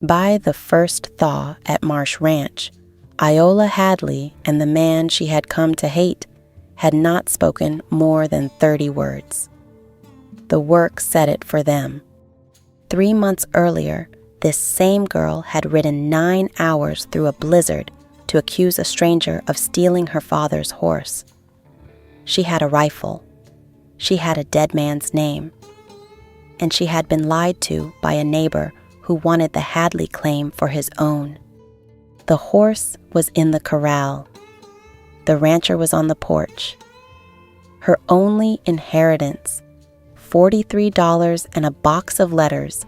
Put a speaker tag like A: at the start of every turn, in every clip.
A: By the first thaw at Marsh Ranch, Iola Hadley and the man she had come to hate had not spoken more than 30 words. The work said it for them. 3 months earlier, this same girl had ridden 9 hours through a blizzard to accuse a stranger of stealing her father's horse. She had a rifle. She had a dead man's name. And she had been lied to by a neighbor who wanted the Hadley claim for his own. The horse was in the corral. The rancher was on the porch. Her only inheritance, $43 and a box of letters,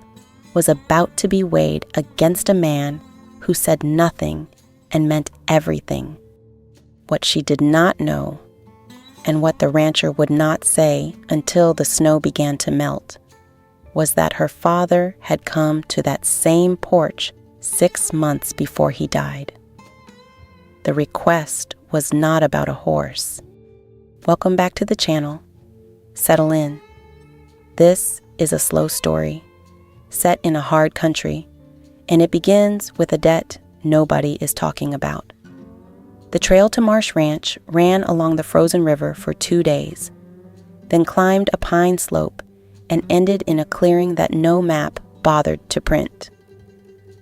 A: was about to be weighed against a man who said nothing and meant everything. What she did not know, and what the rancher would not say until the snow began to melt, was that her father had come to that same porch 6 months before he died. The request was not about a horse. Welcome back to the channel. Settle in. This is a slow story, set in a hard country, and it begins with a debt nobody is talking about. The trail to Marsh Ranch ran along the frozen river for 2 days, then climbed a pine slope and ended in a clearing that no map bothered to print.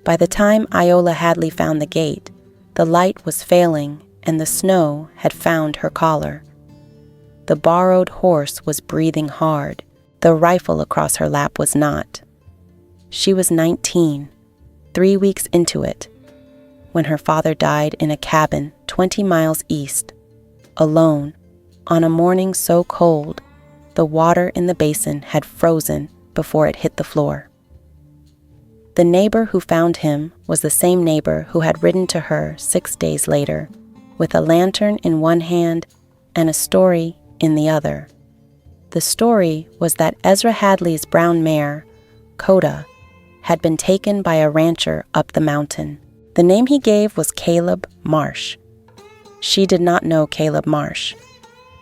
A: By the time Iola Hadley found the gate, the light was failing and the snow had found her collar. The borrowed horse was breathing hard. The rifle across her lap was not. She was 19, 3 weeks into it, when her father died in a cabin 20 miles east, alone, on a morning so cold the water in the basin had frozen before it hit the floor. The neighbor who found him was the same neighbor who had ridden to her 6 days later, with a lantern in one hand and a story in the other. The story was that Ezra Hadley's brown mare, Coda, had been taken by a rancher up the mountain. The name he gave was Caleb Marsh. She did not know Caleb Marsh.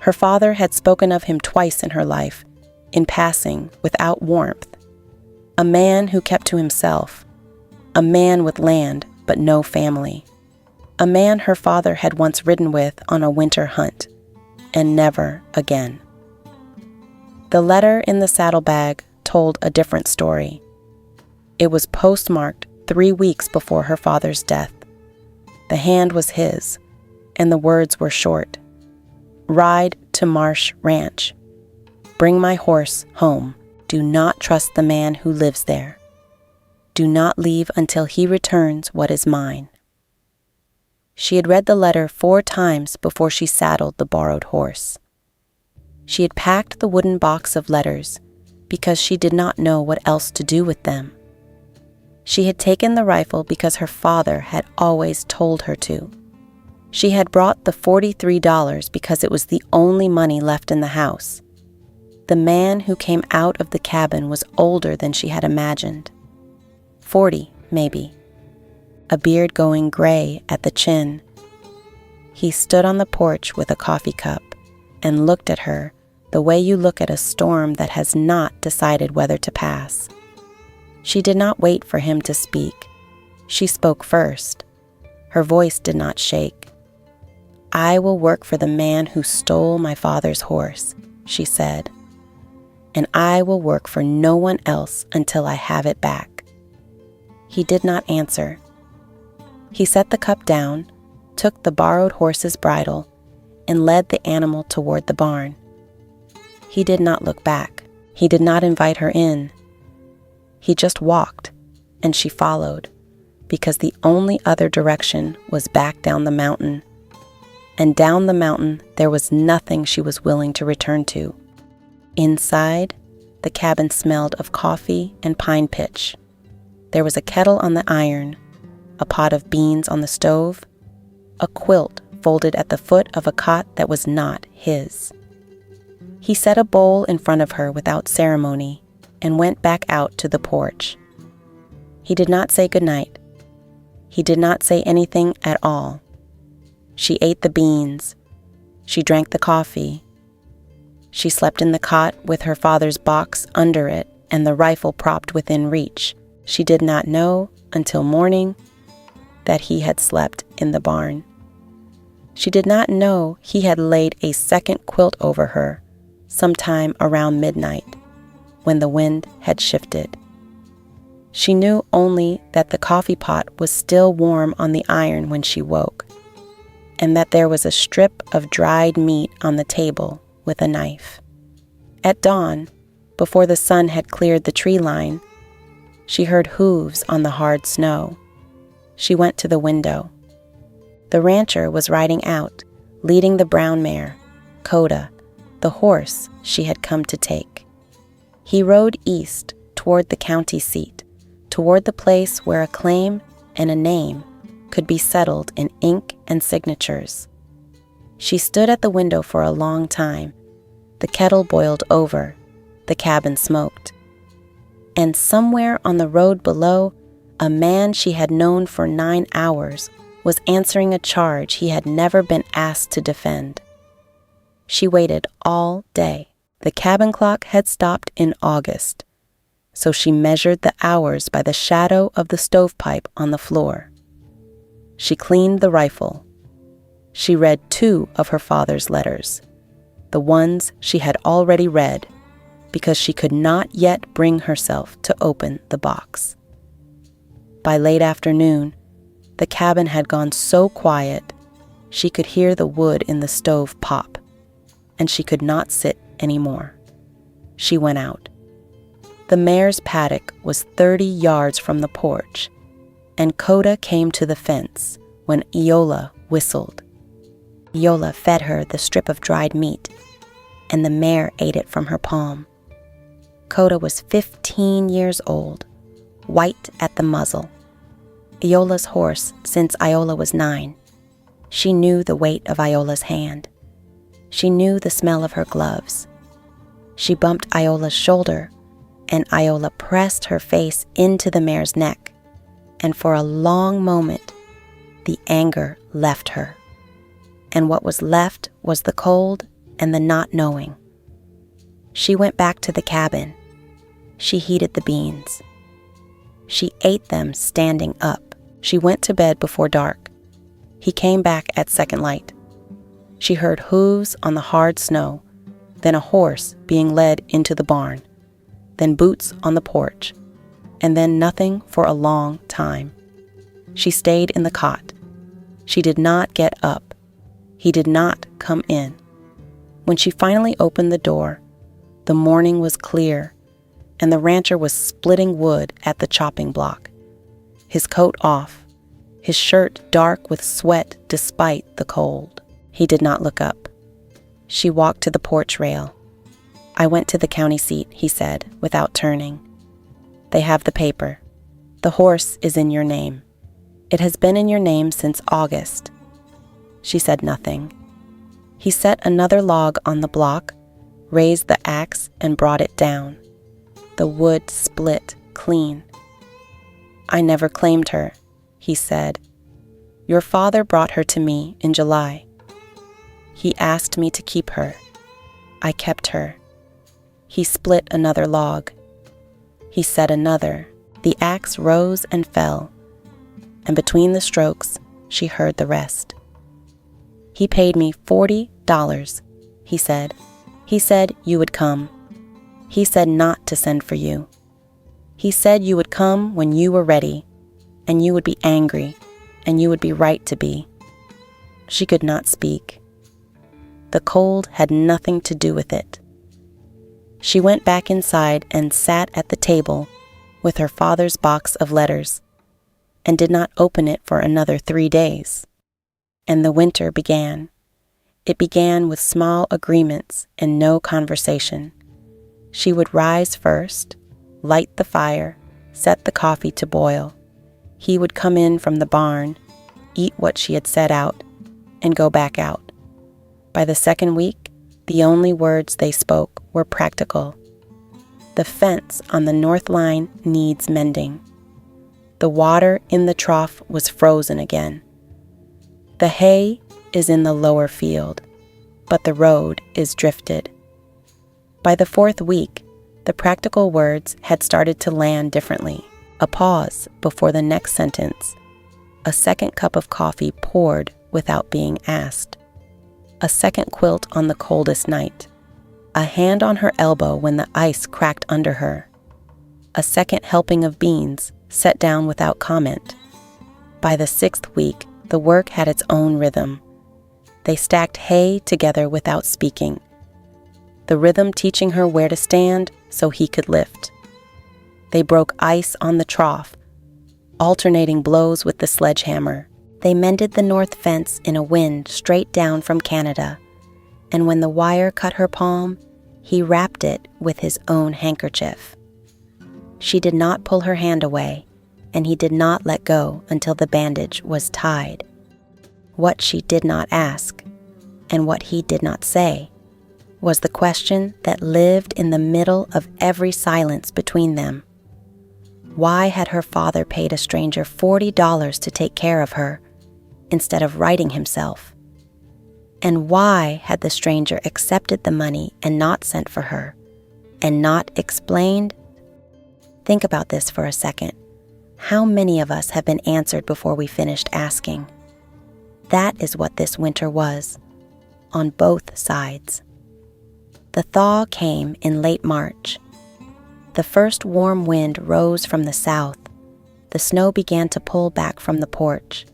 A: Her father had spoken of him twice in her life, in passing, without warmth. A man who kept to himself. A man with land, but no family. A man her father had once ridden with on a winter hunt, and never again. The letter in the saddlebag told a different story. It was postmarked 3 weeks before her father's death. The hand was his, and the words were short. Ride to Marsh Ranch. Bring my horse home. Do not trust the man who lives there. Do not leave until he returns what is mine. She had read the letter 4 times before she saddled the borrowed horse. She had packed the wooden box of letters because she did not know what else to do with them. She had taken the rifle because her father had always told her to. She had brought the $43 because it was the only money left in the house. The man who came out of the cabin was older than she had imagined. 40, maybe. A beard going gray at the chin. He stood on the porch with a coffee cup and looked at her the way you look at a storm that has not decided whether to pass. She did not wait for him to speak. She spoke first. Her voice did not shake. I will work for the man who stole my father's horse, she said, and I will work for no one else until I have it back. He did not answer. He set the cup down, took the borrowed horse's bridle, and led the animal toward the barn. He did not look back. He did not invite her in. He just walked, and she followed, because the only other direction was back down the mountain. And down the mountain there was nothing she was willing to return to. Inside, the cabin smelled of coffee and pine pitch. There was a kettle on the iron, a pot of beans on the stove, a quilt folded at the foot of a cot that was not his. He set a bowl in front of her without ceremony and went back out to the porch. He did not say goodnight. He did not say anything at all. She ate the beans. She drank the coffee. She slept in the cot with her father's box under it and the rifle propped within reach. She did not know until morning that he had slept in the barn. She did not know he had laid a second quilt over her sometime around midnight, when the wind had shifted. She knew only that the coffee pot was still warm on the iron when she woke, and that there was a strip of dried meat on the table with a knife. At dawn, before the sun had cleared the tree line, she heard hooves on the hard snow. She went to the window. The rancher was riding out, leading the brown mare, Coda, the horse she had come to take. He rode east toward the county seat, toward the place where a claim and a name could be settled in ink and signatures. She stood at the window for a long time. The kettle boiled over, the cabin smoked. And somewhere on the road below, a man she had known for 9 hours was answering a charge he had never been asked to defend. She waited all day. The cabin clock had stopped in August, so she measured the hours by the shadow of the stovepipe on the floor. She cleaned the rifle. She read 2 of her father's letters, the ones she had already read, because she could not yet bring herself to open the box. By late afternoon, the cabin had gone so quiet she could hear the wood in the stove pop, and she could not sit anymore. She went out. The mare's paddock was 30 yards from the porch, and Coda came to the fence when Iola whistled. Iola fed her the strip of dried meat, and the mare ate it from her palm. Coda was 15 years old, white at the muzzle. Iola's horse since Iola was 9. She knew the weight of Iola's hand. She knew the smell of her gloves. She bumped Iola's shoulder, and Iola pressed her face into the mare's neck, and for a long moment, the anger left her. And what was left was the cold and the not knowing. She went back to the cabin. She heated the beans. She ate them standing up. She went to bed before dark. He came back at second light. She heard hooves on the hard snow, then a horse being led into the barn, then boots on the porch, and then nothing for a long time. She stayed in the cot. She did not get up. He did not come in. When she finally opened the door, the morning was clear, and the rancher was splitting wood at the chopping block, his coat off, his shirt dark with sweat despite the cold. He did not look up. She walked to the porch rail. "I went to the county seat," he said, without turning. "They have the paper. The horse is in your name. It has been in your name since August." She said nothing. He set another log on the block, raised the axe, and brought it down. The wood split clean. "I never claimed her," he said. "Your father brought her to me in July. He asked me to keep her. I kept her." He split another log. He set another. The axe rose and fell, and between the strokes, she heard the rest. "He paid me $40, he said. He said you would come. He said not to send for you. He said you would come when you were ready, and you would be angry, and you would be right to be." She could not speak. The cold had nothing to do with it. She went back inside and sat at the table with her father's box of letters, and did not open it for another 3 days. And the winter began. It began with small agreements and no conversation. She would rise first, light the fire, set the coffee to boil. He would come in from the barn, eat what she had set out, and go back out. By the second week, the only words they spoke were practical. The fence on the north line needs mending. The water in the trough was frozen again. The hay is in the lower field, but the road is drifted. By the 4th week, the practical words had started to land differently. A pause before the next sentence. A second cup of coffee poured without being asked. A second quilt on the coldest night. A hand on her elbow when the ice cracked under her. A second helping of beans set down without comment. By the 6th week, the work had its own rhythm. They stacked hay together without speaking. The rhythm teaching her where to stand so he could lift. They broke ice on the trough, alternating blows with the sledgehammer. They mended the north fence in a wind straight down from Canada, and when the wire cut her palm, he wrapped it with his own handkerchief. She did not pull her hand away, and he did not let go until the bandage was tied. What she did not ask, and what he did not say, was the question that lived in the middle of every silence between them. Why had her father paid a stranger $40 to take care of her, instead of writing himself? And why had the stranger accepted the money and not sent for her, and not explained? Think about this for a second. How many of us have been answered before we finished asking? That is what this winter was, on both sides. The thaw came in late March. The first warm wind rose from the south. The snow began to pull back from the porch.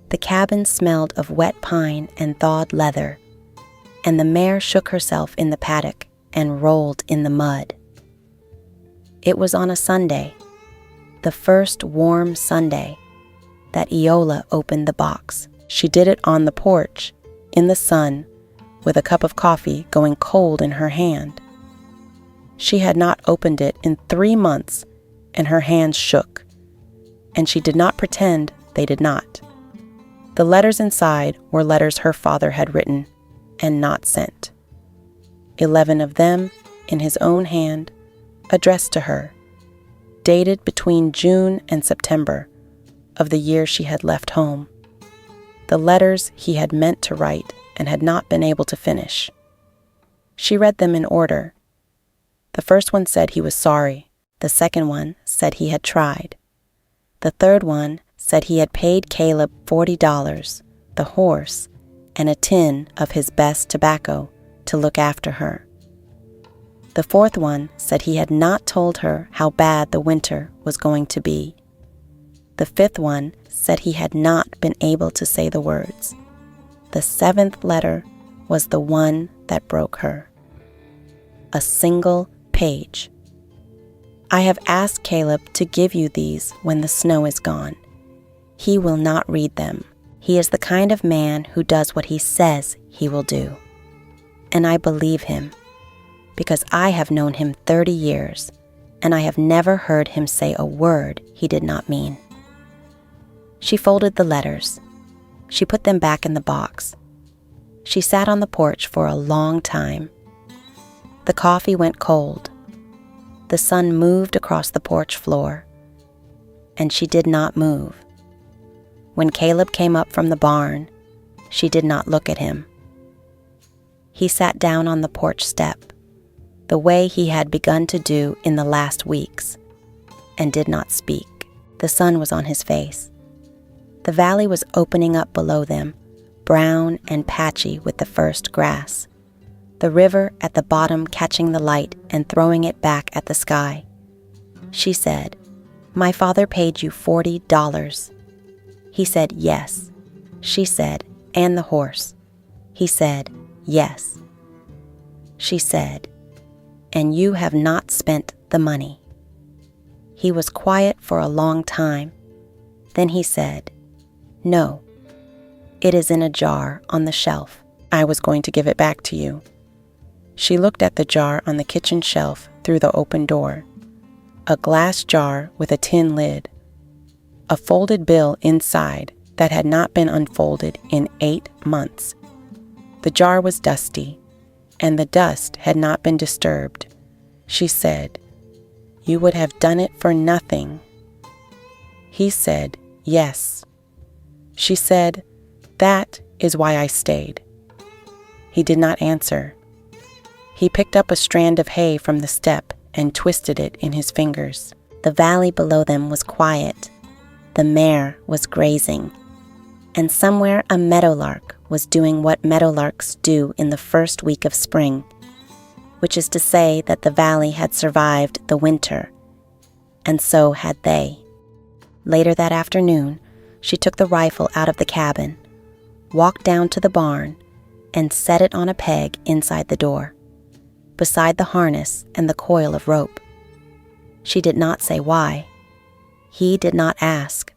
A: The cabin smelled of wet pine and thawed leather, and the mare shook herself in the paddock and rolled in the mud. It was on a Sunday, the first warm Sunday, that Eola opened the box. She did it on the porch, in the sun, with a cup of coffee going cold in her hand. She had not opened it in 3 months, and her hands shook, and she did not pretend they did not. The letters inside were letters her father had written and not sent. 11 of them, in his own hand, addressed to her, dated between June and September of the year she had left home. The letters he had meant to write and had not been able to finish. She read them in order. The first one said he was sorry. The second one said he had tried. The third one said he had paid Caleb $40, the horse, and a tin of his best tobacco to look after her. The fourth one said he had not told her how bad the winter was going to be. The fifth one said he had not been able to say the words. The seventh letter was the one that broke her. A single page. I have asked Caleb to give you these when the snow is gone. He will not read them. He is the kind of man who does what he says he will do. And I believe him, because I have known him 30 years, and I have never heard him say a word he did not mean. She folded the letters. She put them back in the box. She sat on the porch for a long time. The coffee went cold. The sun moved across the porch floor, and she did not move. When Caleb came up from the barn, she did not look at him. He sat down on the porch step, the way he had begun to do in the last weeks, and did not speak. The sun was on his face. The valley was opening up below them, brown and patchy with the first grass. The river at the bottom catching the light and throwing it back at the sky. She said, "My father paid you $40. He said, "Yes." She said, "And the horse." He said, "Yes." She said, "And you have not spent the money." He was quiet for a long time. Then he said, "No, it is in a jar on the shelf. I was going to give it back to you." She looked at the jar on the kitchen shelf through the open door. A glass jar with a tin lid. A folded bill inside that had not been unfolded in 8 months. The jar was dusty, and the dust had not been disturbed. She said, "You would have done it for nothing." He said, "Yes." She said, "That is why I stayed." He did not answer. He picked up a strand of hay from the step and twisted it in his fingers. The valley below them was quiet. The mare was grazing. And somewhere a meadowlark was doing what meadowlarks do in the first week of spring, which is to say that the valley had survived the winter, and so had they. Later that afternoon, she took the rifle out of the cabin, walked down to the barn, and set it on a peg inside the door, beside the harness and the coil of rope. She did not say why. He did not ask.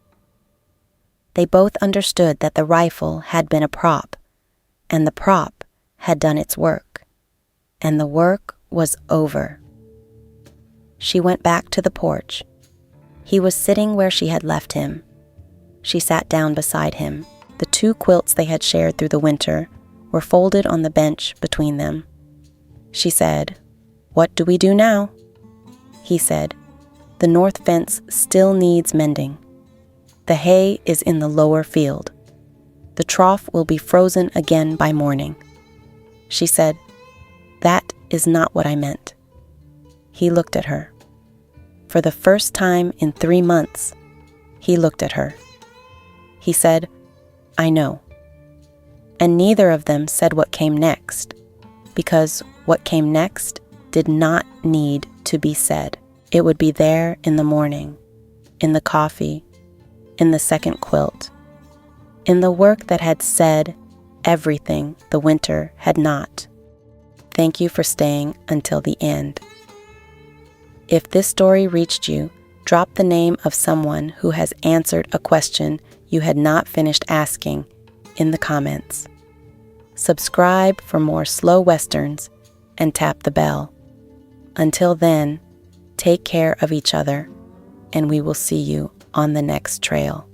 A: They both understood that the rifle had been a prop, and the prop had done its work, and the work was over. She went back to the porch. He was sitting where she had left him. She sat down beside him. The 2 quilts they had shared through the winter were folded on the bench between them. She said, "What do we do now?" He said, "The north fence still needs mending. The hay is in the lower field. The trough will be frozen again by morning." She said, "That is not what I meant." He looked at her. For the first time in 3 months, he looked at her. He said, "I know." And neither of them said what came next, because what came next did not need to be said. It would be there in the morning, in the coffee, in the second quilt, in the work that had said everything the winter had not. Thank you for staying until the end. If this story reached you, drop the name of someone who has answered a question you had not finished asking in the comments. Subscribe for more slow westerns and tap the bell. Until then, take care of each other, and we will see you on the next trail.